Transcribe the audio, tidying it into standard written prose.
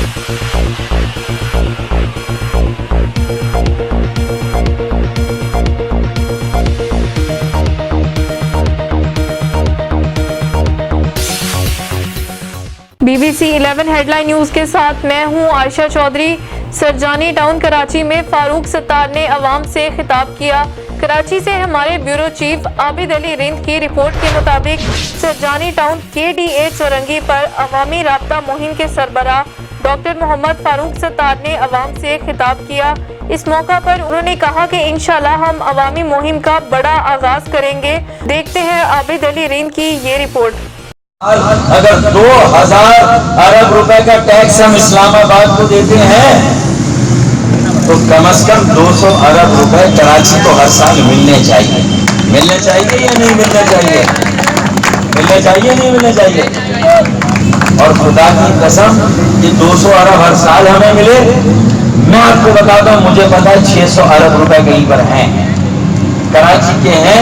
BBC 11 headline news के साथ मैं हूं आयशा चौधरी। सरजानी टाउन कराची में फारूक सत्तार ने अवाम से खिताब किया। कराची से हमारे ब्यूरो चीफ आबिद अली रिंद की रिपोर्ट के मुताबिक सरजानी टाउन KDA चौरंगी पर अवामी राब्ता मुहिम के सरबराह डॉक्टर मोहम्मद फारूक सत्तार ने अवाम से खिताब किया। इस मौका पर उन्होंने कहा कि इंशाल्लाह हम अवामी मुहिम का बड़ा आगाज करेंगे। देखते हैं आबिद अली रिंद की ये रिपोर्ट। अगर 2000 अरब रुपए का टैक्स हम इस्लामाबाद को देते हैं तो कम से कम 200 अरब रुपए कराची को हर साल मिलने चाहिए। मिलने चाहिए या नहीं मिलने चाहिए? मिलने चाहिए नहीं मिलने चाहिए? और खुदा की कसम ये 200 अरब हर साल हमें मिले। मैं आपको बताता हूँ, मुझे पता है 600 अरब रुपए कहीं पर हैं, कराची के हैं।